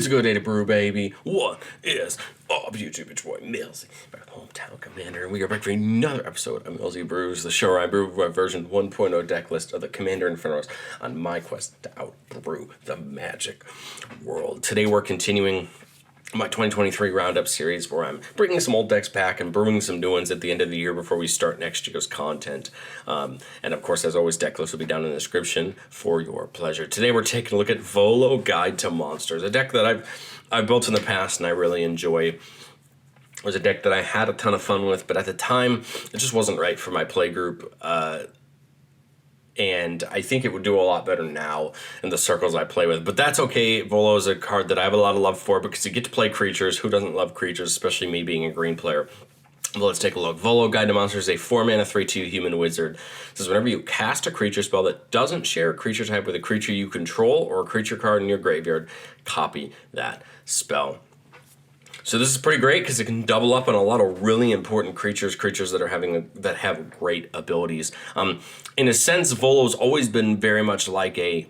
It's a good day to brew, baby. What is up, YouTube? It's boy Millsy, my hometown commander, and we are back for another episode of Millsy Brews, the show where I brew my version 1.0 deck list of the Commander Infernos on my quest to outbrew the Magic world. Today we're continuing my 2023 Roundup series where I'm bringing some old decks back and brewing some new ones at the end of the year before we start next year's content. And of course, as always, deck lists will be down in the description for your pleasure. Today we're taking a look at Volo Guide to Monsters, a deck that I've built in the past and I really enjoy. It was a deck that I had a ton of fun with, but at the time, it just wasn't right for my play group. And I think it would do a lot better now in the circles I play with. But that's okay. Volo is a card that I have a lot of love for because you get to play creatures. Who doesn't love creatures, especially me being a green player? Well, let's take a look. Volo Guide to Monsters is a 4-mana 3/2 human wizard. It says whenever you cast a creature spell that doesn't share a creature type with a creature you control or a creature card in your graveyard, copy that spell. So this is pretty great because it can double up on a lot of really important creatures that are that have great abilities. In a sense, Volo's always been very much like a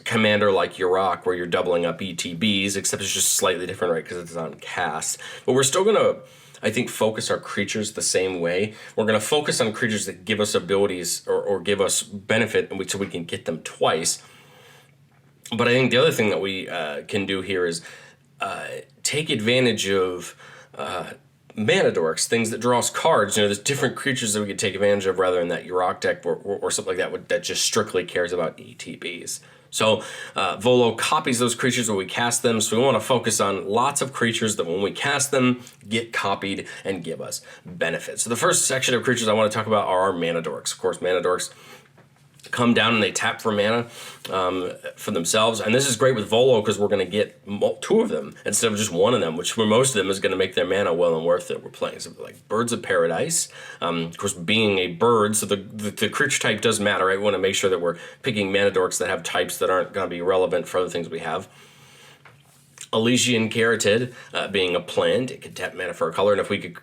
commander like Yurok, where you're doubling up ETBs, except it's just slightly different, right? Because it's on cast. But we're still gonna, I think, focus our creatures the same way. We're gonna focus on creatures that give us abilities or give us benefit, so we can get them twice. But I think the other thing that we can do here is take advantage of mana dorks, things that draw us cards. You know, there's different creatures that we could take advantage of rather than that Yurok deck or something like that that just strictly cares about ETBs. So Volo copies those creatures when we cast them, so we want to focus on lots of creatures that when we cast them, get copied and give us benefits. So the first section of creatures I want to talk about are our mana dorks. Of course, mana dorks come down and they tap for mana for themselves. And this is great with Volo because we're going to get 2 of them instead of just 1 of them, which for most of them is going to make their mana well and worth it. We're playing something like Birds of Paradise. Of course, being a bird, so the creature type does matter, right? We want to make sure that we're picking mana dorks that have types that aren't going to be relevant for other things we have. Elysian Caryatid, being a plant, it can tap mana for a color, and if we could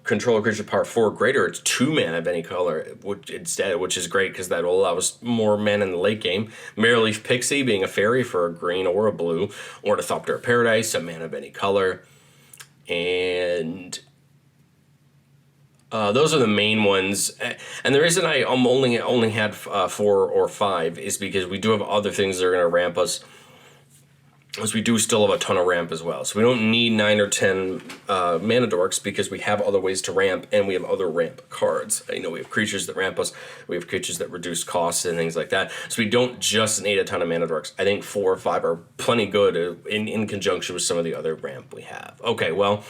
control a creature power 4 or greater, it's 2 mana of any color instead, which is great because that will allow us more mana in the late game. Marrowleaf Pixie, being a fairy for a green or a blue. Ornithopter of Paradise, a mana of any color. And those are the main ones. And the reason I only had 4 or 5 is because we do have other things that are going to ramp us, as we do still have a ton of ramp as well. So we don't need 9 or 10 mana dorks because we have other ways to ramp and we have other ramp cards. You know, we have creatures that ramp us, we have creatures that reduce costs and things like that. So we don't just need a ton of mana dorks. I think 4 or 5 are plenty good in conjunction with some of the other ramp we have. Okay, well,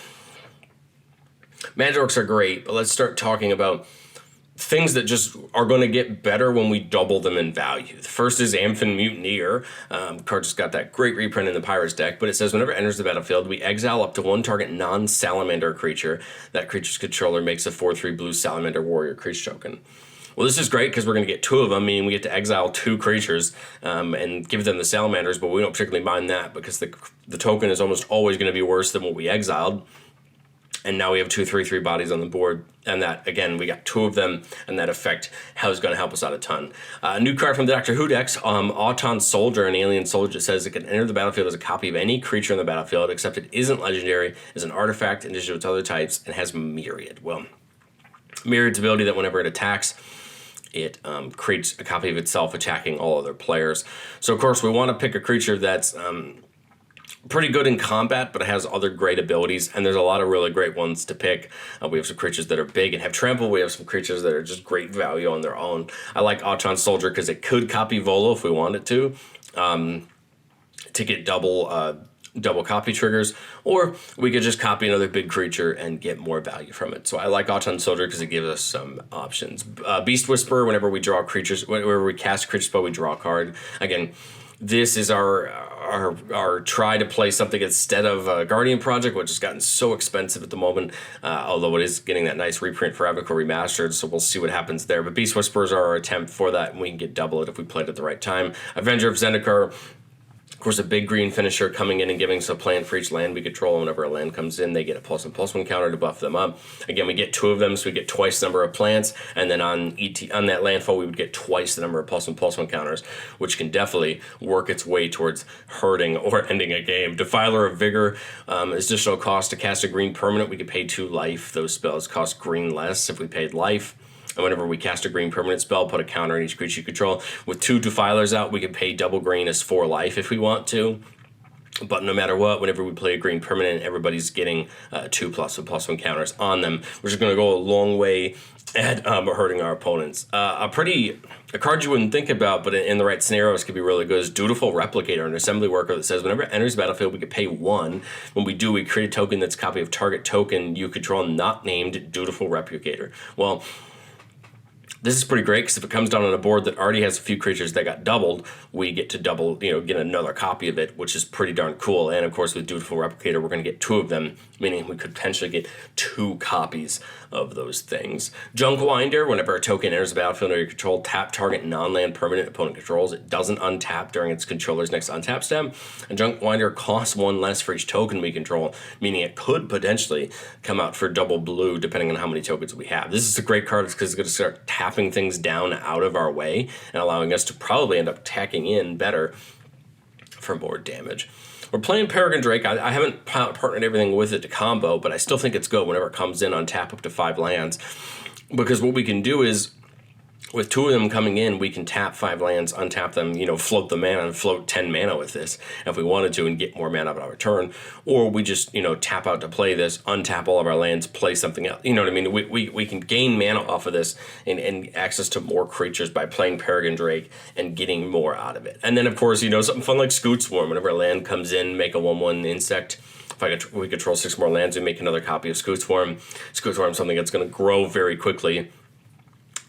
mana dorks are great, but let's start talking about things that just are going to get better when we double them in value. The first is Amphin Mutineer. Card just got that great reprint in the Pirates deck, but it says whenever it enters the battlefield, we exile up to 1 target non-salamander creature. That creature's controller makes a 4/3 blue salamander warrior creature token. Well, this is great because we're going to get 2 of them, meaning we get to exile 2 creatures and give them the salamanders, but we don't particularly mind that because the token is almost always going to be worse than what we exiled. And now we have 2 3/3 bodies on the board, and that, again, we got 2 of them, and that effect is going to help us out a ton. A new card from the Doctor Who decks, Auton Soldier, an alien soldier, that says it can enter the battlefield as a copy of any creature in the battlefield, except it isn't legendary, is an artifact in addition to its other types, and has Myriad. Well, Myriad's ability that whenever it attacks, it creates a copy of itself attacking all other players. So, of course, we want to pick a creature that's pretty good in combat, but it has other great abilities, and there's a lot of really great ones to pick. We have some creatures that are big and have trample. We have some creatures that are just great value on their own. I like Auton Soldier because it could copy Volo if we wanted to get double copy triggers, or we could just copy another big creature and get more value from it. So I like Auton Soldier because it gives us some options. Beast Whisperer, whenever we cast a creature spell, we draw a card. Again, this is our try to play something instead of Guardian Project, which has gotten so expensive at the moment, although it is getting that nice reprint for Ravnica Remastered, so we'll see what happens there. But Beast Whisperers are our attempt for that, and we can get double it if we play it at the right time. Avenger of Zendikar, Of course, a big green finisher coming in and giving us a plant for each land we control. Whenever a land comes in, they get a +1/+1 counter to buff them up. Again, we get 2 of them, so we get twice the number of plants. And then on on that landfall, we would get twice the number of +1/+1 counters, which can definitely work its way towards hurting or ending a game. Defiler of Vigor is additional cost to cast a green permanent. We could pay 2 life. Those spells cost green less if we paid life. And whenever we cast a green permanent spell, put a counter on each creature you control. With 2 Defilers out, we can pay double green as 4 life if we want to. But no matter what, whenever we play a green permanent, everybody's getting 2 +1/+1 counters on them, which is going to go a long way at hurting our opponents. A card you wouldn't think about, but in the right scenarios could be really good, is Dutiful Replicator, an assembly worker that says whenever it enters the battlefield, we could pay 1. When we do, we create a token that's a copy of target token you control not named Dutiful Replicator. Well, this is pretty great because if it comes down on a board that already has a few creatures that got doubled, we get to double, get another copy of it, which is pretty darn cool. And of course, with Dutiful Replicator, we're going to get 2 of them, meaning we could potentially get 2 copies of those things. Junk Winder, whenever a token enters the battlefield under your control, tap target non-land permanent opponent controls. It doesn't untap during its controller's next untap step. And Junk Winder costs 1 less for each token we control, meaning it could potentially come out for double blue depending on how many tokens we have. This is a great card because it's going to start tapping things down out of our way and allowing us to probably end up tacking in better for more damage. We're playing Peregrine Drake. I haven't partnered everything with it to combo, but I still think it's good whenever it comes in on tap up to 5 lands, because what we can do is, with 2 of them coming in, we can tap 5 lands, untap them, float the mana and float 10 mana with this if we wanted to and get more mana on our turn. Or we just, tap out to play this, untap all of our lands, play something else. You know what I mean? We can gain mana off of this and access to more creatures by playing Peregrine Drake and getting more out of it. And then, of course, something fun like Scoot Swarm. Whenever a land comes in, make a 1/1 insect. If we control 6 more lands, we make another copy of Scoot Swarm. Scoot Swarm is something that's going to grow very quickly.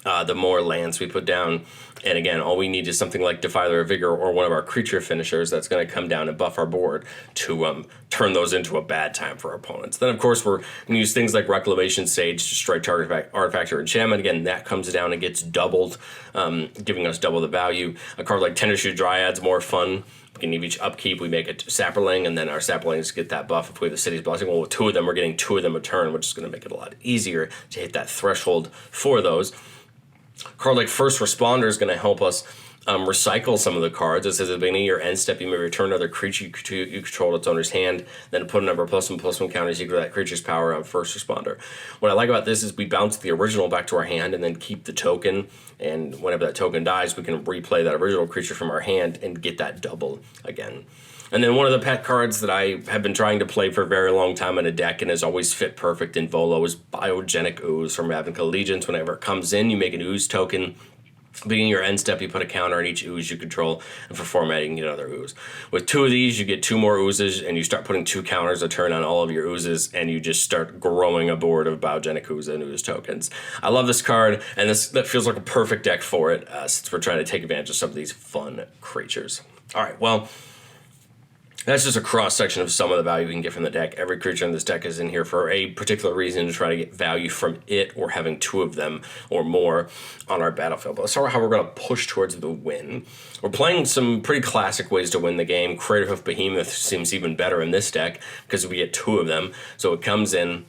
The more lands we put down. And again, all we need is something like Defiler of Vigor or one of our creature finishers that's going to come down and buff our board to turn those into a bad time for our opponents. Then, of course, we're going to use things like Reclamation Sage to destroy target artifact or enchantment. Again, that comes down and gets doubled, giving us double the value. A card like Tendershoe Dryad's more fun. We can each upkeep, we make a Sapperling, and then our Sapperlings get that buff if we have the City's Blessing. Well, with 2 of them, we're getting 2 of them a turn, which is going to make it a lot easier to hit that threshold for those. A card like First Responder is going to help us recycle some of the cards. It says at the beginning of your end step, you may return another creature you control to its owner's hand, then put a number of +1/+1 counters equal to that creature's power on First Responder. What I like about this is we bounce the original back to our hand and then keep the token, and whenever that token dies, we can replay that original creature from our hand and get that double again. And then one of the pet cards that I have been trying to play for a very long time in a deck and has always fit perfect in Volo is Biogenic Ooze from Ravnica Allegiance. Whenever it comes in, you make an Ooze token. Beginning your end step, you put a counter on each ooze you control, and for formatting, you get another ooze. With 2 of these, you get 2 more oozes, and you start putting 2 counters a turn on all of your oozes, and you just start growing a board of Biogenic Ooze and ooze tokens. I love this card, and that feels like a perfect deck for it, since we're trying to take advantage of some of these fun creatures. All right, well, that's just a cross-section of some of the value we can get from the deck. Every creature in this deck is in here for a particular reason, to try to get value from it or having 2 of them or more on our battlefield. But let's start with how we're going to push towards the win. We're playing some pretty classic ways to win the game. Craterhoof Behemoth seems even better in this deck because we get 2 of them. So it comes in,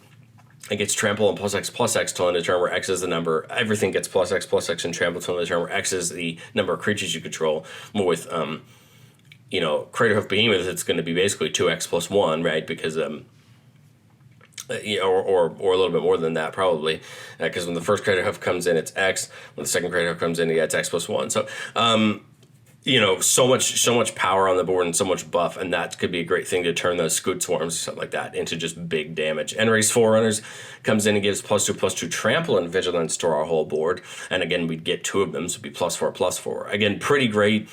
it gets trample and +X/+X till end of turn, where X is the number. Everything gets +X/+X and trample till end of turn, where X is the number of creatures you control. More with Craterhoof Behemoth, it's going to be basically 2x+1, right? Because or a little bit more than that probably, because when the first Craterhoof comes in, it's X. When the second Craterhoof comes in, it's X+1. So, so much power on the board and so much buff, and that could be a great thing to turn those Scoot Swarms or something like that into just big damage. Enrace Forerunners comes in and gives +2/+2 trample and vigilance to our whole board, and again, we'd get 2 of them, so it'd be +4/+4. Again, pretty great.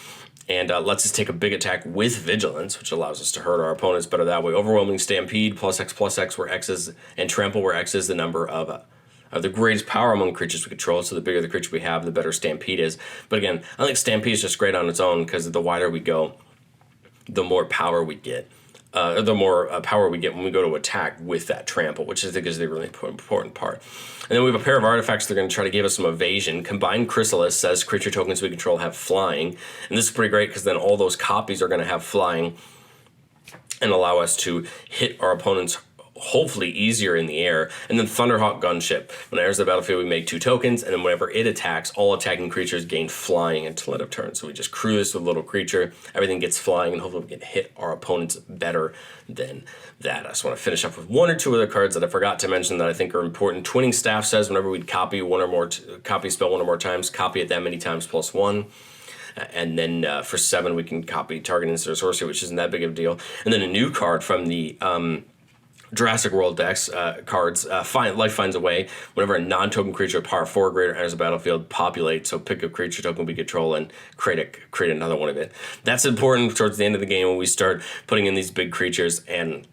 And lets us take a big attack with Vigilance, which allows us to hurt our opponents better that way. Overwhelming Stampede, +X/+X, where X is, and Trample, where X is the number of the greatest power among creatures we control. So the bigger the creature we have, the better Stampede is. But again, I think Stampede is just great on its own because the wider we go, the more power we get. the more power we get when we go to attack with that trample, which I think is the really important part. And then we have a pair of artifacts that are going to try to give us some evasion. Combined Chrysalis says creature tokens we control have flying. And this is pretty great because then all those copies are going to have flying and allow us to hit our opponents hopefully easier in the air. And then Thunderhawk Gunship. When it enters the battlefield, we make 2 tokens, and then whenever it attacks, all attacking creatures gain flying until end of turn. So we just cruise with a little creature, everything gets flying, and hopefully we can hit our opponents better than that. I just want to finish up with 1 or 2 other cards that I forgot to mention that I think are important. Twinning Staff says whenever we'd copy copy spell 1 or more times, copy it that many times +1. And then for 7, we can copy target instant sorcery, which isn't that big of a deal. And then a new card from the Jurassic World decks cards, Life Finds a Way. Whenever a non-token creature with power 4 or greater enters the battlefield, populate. So pick a creature token we control and create another one of it. That's important towards the end of the game when we start putting in these big creatures, and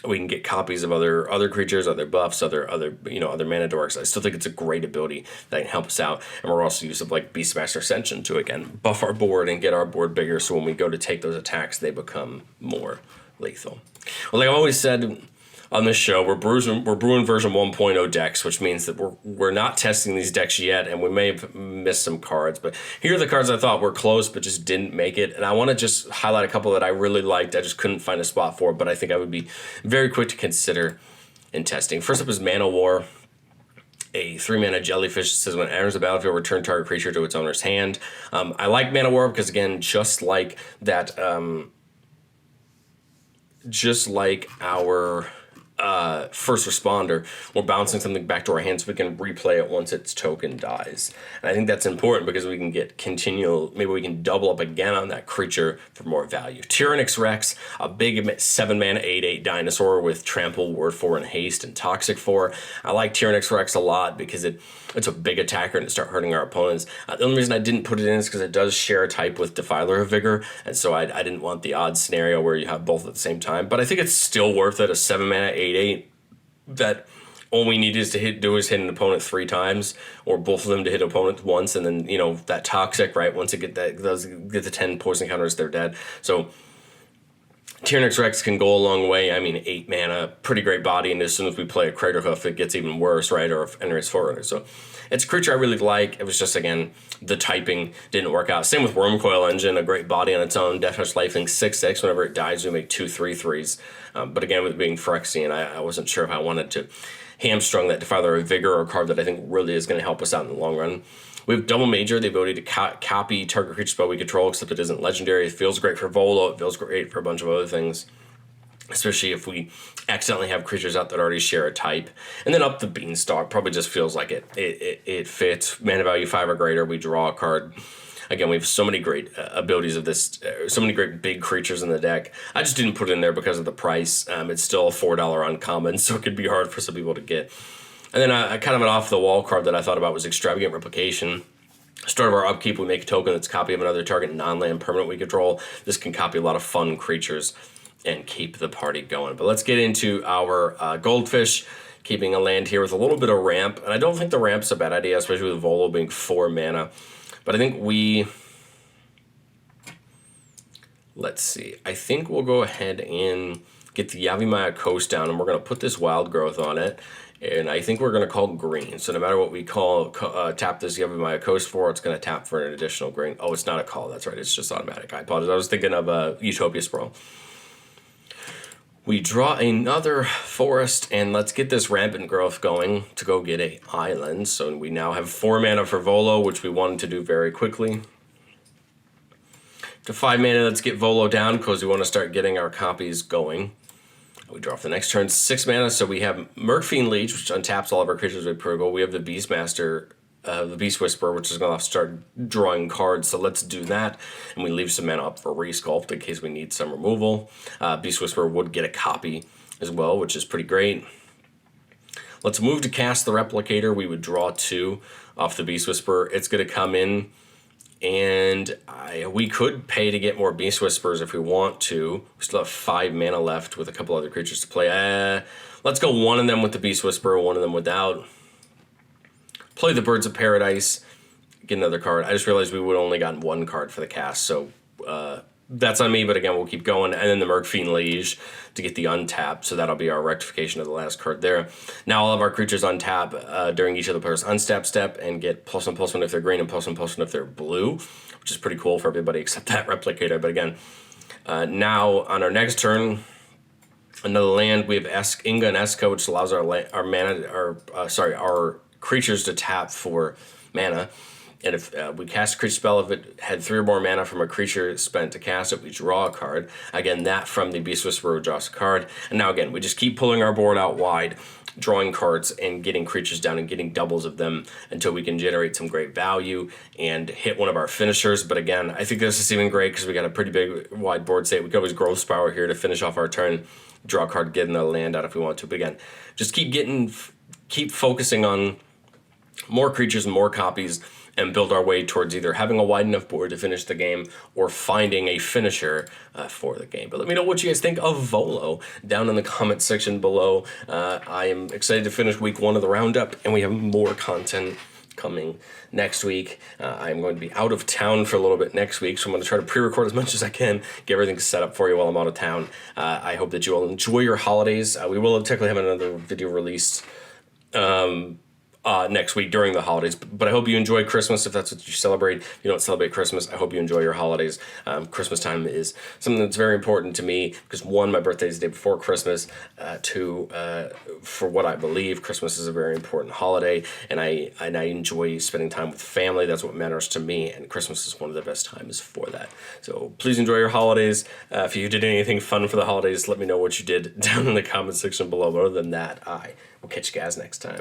we can get copies of other creatures, other buffs, other mana dorks. I still think it's a great ability that can help us out. And we're also using like Beastmaster Ascension to again buff our board and get our board bigger, so when we go to take those attacks, they become more lethal. Well, like I always said on this show, we're brewing version 1.0 decks, which means that we're not testing these decks yet, and we may have missed some cards. But here are the cards I thought were close, but just didn't make it. And I want to just highlight a couple that I really liked. I just couldn't find a spot for, but I think I would be very quick to consider in testing. First up is Mana War. A 3-mana jellyfish that says when it enters the battlefield, return target creature to its owner's hand. I like Mana War because, again, just like our first responder, we're bouncing something back to our hands so we can replay it once its token dies. And I think that's important because we can get maybe we can double up again on that creature for more value. Tyrannix Rex, a big 7-mana 8/8 dinosaur with trample, word 4, and haste, and toxic 4. I like Tyrannix Rex a lot because it's a big attacker and it starts hurting our opponents. The only reason I didn't put it in is because it does share a type with Defiler of Vigor, and so I didn't want the odd scenario where you have both at the same time. But I think it's still worth it, a 7-mana 8/8 that all we need is to hit an opponent 3 times, or both of them to hit opponents once, and then that toxic, right? Once it get the 10 poison counters, they're dead. So Tyrannix Rex can go a long way. I mean, 8 mana, pretty great body, and as soon as we play a Craterhoof, it gets even worse, right? Or if enters Forerunner. So it's a creature I really like. It was just, again, the typing didn't work out. Same with Wormcoil Engine, a great body on its own. Death Touch Lifelink 6/6. Whenever it dies, we make 2 3/3s. But again, with being Phyrexian, I wasn't sure if I wanted to hamstrung that Defiler of Vigor, or a card that I think really is going to help us out in the long run. We have Double Major, the ability to copy target creature spell we control, except it isn't legendary. It feels great for Volo. It feels great for a bunch of other things, especially if we accidentally have creatures out that already share a type. And then up the Beanstalk probably just feels like it fits. Mana value 5 or greater, we draw a card. Again, we have so many great abilities of this, so many great big creatures in the deck. I just didn't put it in there because of the price. It's still a $4 uncommon, so it could be hard for some people to get. And then kind of an off-the-wall card that I thought about was Extravagant Replication. Start of our upkeep, we make a token that's a copy of another target non-land permanent we control. This can copy a lot of fun creatures and keep the party going. But let's get into our Goldfish, keeping a land here with a little bit of ramp. And I don't think the ramp's a bad idea, especially with Volo being 4 mana. But I think let's see. I think we'll go ahead and get the Yavimaya Coast down, and we're going to put this Wild Growth on it. And I think we're going to call green. So no matter what we tap this Yavimaya Coast for, it's going to tap for an additional green. Oh, it's not a call. That's right. It's just automatic. I apologize. I was thinking of Utopia Sprawl. We draw another forest, and let's get this Rampant Growth going to go get a island. So we now have 4 mana for Volo, which we wanted to do very quickly. To 5 mana, let's get Volo down because we want to start getting our copies going. We draw for the next turn 6 mana, so we have Murkfiend Leech, which untaps all of our creatures with Purgle. We have the Beastmaster, the Beast Whisperer, which is going to start drawing cards, so let's do that. And we leave some mana up for Resculpt in case we need some removal. Beast Whisperer would get a copy as well, which is pretty great. Let's move to cast the Replicator. We would draw 2 off the Beast Whisperer. It's going to come in, and we could pay to get more Beast Whisperers if we want to. We still have 5 mana left with a couple other creatures to play. Let's go one of them with the Beast Whisperer, one of them without. Play the Birds of Paradise, get another card. I just realized we would only gotten 1 card for the cast, so that's on me, but again, we'll keep going. And then the Murkfiend Liege to get the untap, so that'll be our rectification of the last card there. Now all of our creatures untap during each of the player's unstap step and get +1/+1 if they're green and +1/+1 if they're blue, which is pretty cool for everybody except that replicator. But again, now on our next turn, another land, we have Inga and Eska, which allows our creatures to tap for mana. And if we cast a creature spell, if it had 3 or more mana from a creature spent to cast it, we draw a card. Again, that from the Beast Whisperer draws a card. And now again, we just keep pulling our board out wide, drawing cards and getting creatures down and getting doubles of them until we can generate some great value and hit one of our finishers. But again, I think this is even great because we got a pretty big wide board state. We could always Growth Spiral here to finish off our turn, draw a card, get another land out if we want to. But again, just keep focusing on more creatures and more copies, and build our way towards either having a wide enough board to finish the game or finding a finisher for the game. But let me know what you guys think of Volo down in the comment section below. I am excited to finish week 1 of the roundup, and we have more content coming next week. I'm going to be out of town for a little bit next week, so I'm going to try to pre-record as much as I can, get everything set up for you while I'm out of town. I hope that you all enjoy your holidays. We will technically have another video released next week during the holidays, but I hope you enjoy Christmas if that's what you celebrate. If you don't celebrate Christmas, I hope you enjoy your holidays. Christmas time is something that's very important to me because 1, my birthday is the day before Christmas. 2, for what I believe, Christmas is a very important holiday, and I enjoy spending time with family. That's what matters to me, and Christmas is one of the best times for that. So please enjoy your holidays. If you did anything fun for the holidays, let me know what you did down in the comment section below. But other than that, I will catch you guys next time.